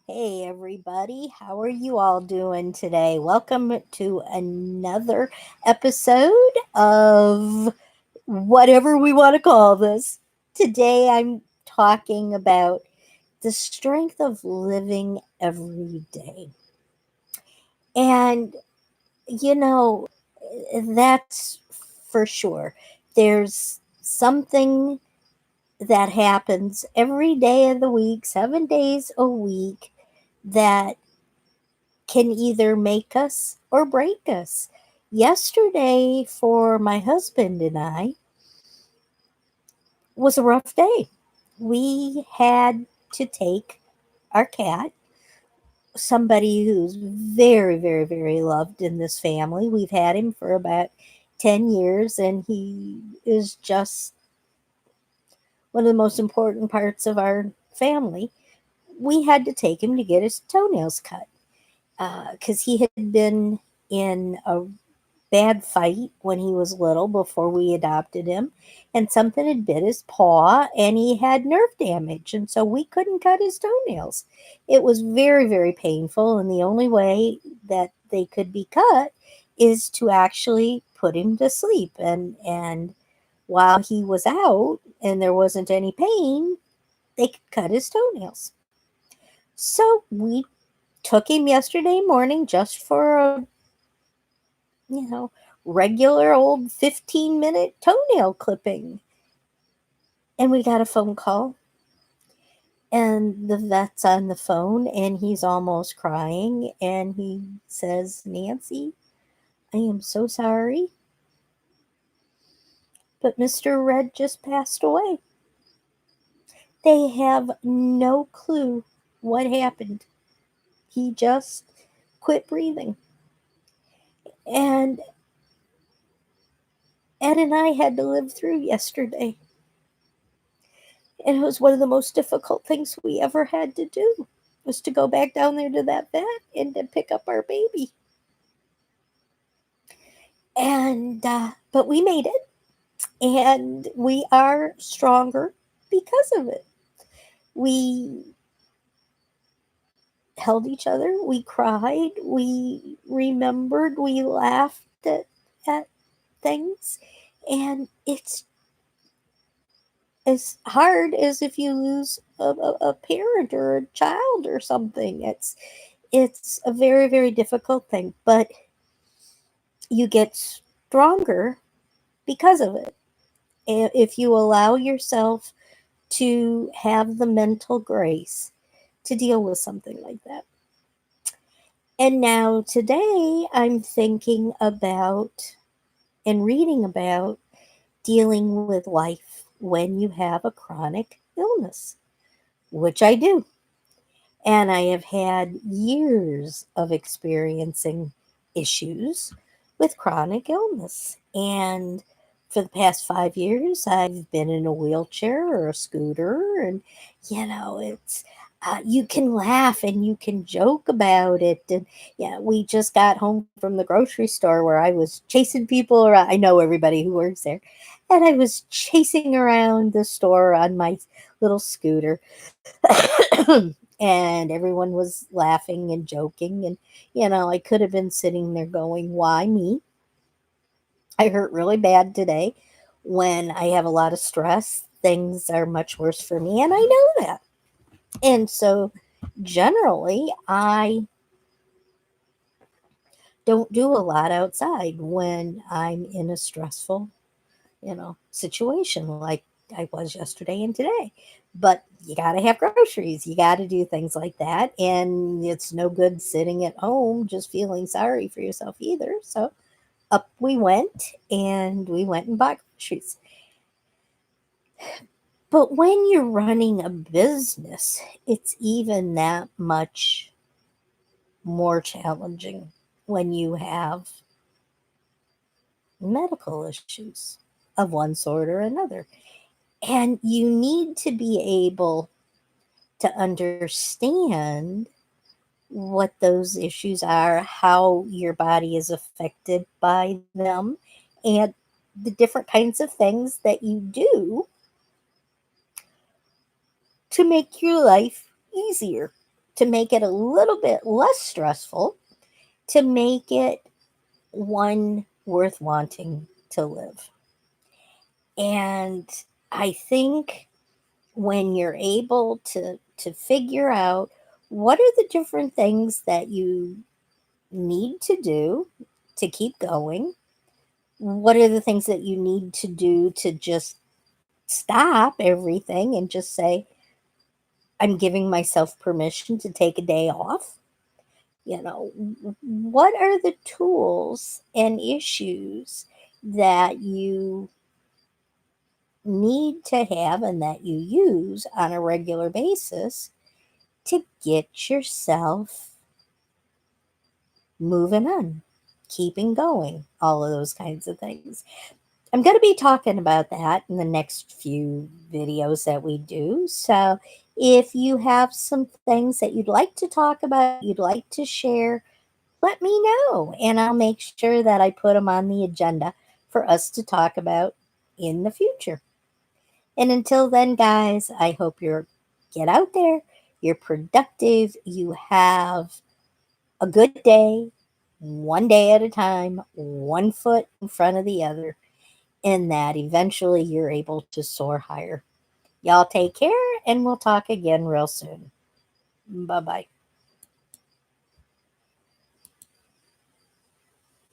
Hey, everybody. How are you all doing today? Welcome to another episode of whatever we want to call this. Today, I'm talking about the strength of living every day. And, you know, that's for sure. There's something that happens every day of the week, 7 days a week, that can either make us or break us. Yesterday, for my husband and I, was a rough day. We had to take our cat, somebody who's very, very, very loved in this family. We've had him for about 10 years, and he is just one of the most important parts of our family. We had to take him to get his toenails cut because he had been in a bad fight when he was little before we adopted him, and something had bit his paw and he had nerve damage, and so we couldn't cut his toenails. It was very, very painful, and the only way that they could be cut is to actually put him to sleep, and while he was out and there wasn't any pain, they could cut his toenails. So we took him yesterday morning just for a you know, regular old 15-minute toenail clipping. And we got a phone call, and the vet's on the phone, and he's almost crying. And he says, Nancy, I am so sorry, but Mr. Red just passed away. They have no clue what happened. He just quit breathing. And Ed and I had to live through yesterday. And it was one of the most difficult things we ever had to do, was to go back down there to that vet and to pick up our baby. And but we made it, and we are stronger because of it. We held each other, we cried, we remembered, we laughed at things, and it's as hard as if you lose a parent or a child or something. It's a very, very difficult thing, but you get stronger because of it. And if you allow yourself to have the mental grace to deal with something like that. And now today I'm thinking about and reading about dealing with life when you have a chronic illness, which I do. And I have had years of experiencing issues with chronic illness. And for the past 5 years, I've been in a wheelchair or a scooter. And, it's, you can laugh and you can joke about it. And, yeah, we just got home from the grocery store where I was chasing people around. I know everybody who works there. And I was chasing around the store on my little scooter. And everyone was laughing and joking. And, I could have been sitting there going, why me? I hurt really bad today. When I have a lot of stress, things are much worse for me. And I know that. And so generally, I don't do a lot outside when I'm in a stressful, situation like I was yesterday and today. But you got to have groceries. You got to do things like that. And it's no good sitting at home just feeling sorry for yourself either. So up we went, and we went and bought groceries. But when you're running a business, it's even that much more challenging when you have medical issues of one sort or another. And you need to be able to understand what those issues are, how your body is affected by them, and the different kinds of things that you do to make your life easier. to make it a little bit less stressful, to make it one worth wanting to live. And I think when you're able to figure out what are the different things that you need to do to keep going, what are the things that you need to do to just stop everything and just say, I'm giving myself permission to take a day off. You know, what are the tools and issues that you need to have and that you use on a regular basis to get yourself moving on, keeping going, all of those kinds of things. I'm going to be talking about that in the next few videos that we do. So if you have some things that you'd like to talk about, you'd like to share, let me know. And I'll make sure that I put them on the agenda for us to talk about in the future. And until then, guys, I hope you're get out there, you're productive, you have a good day, one day at a time, one foot in front of the other, and that eventually you're able to soar higher. Y'all take care, and we'll talk again real soon. Bye bye.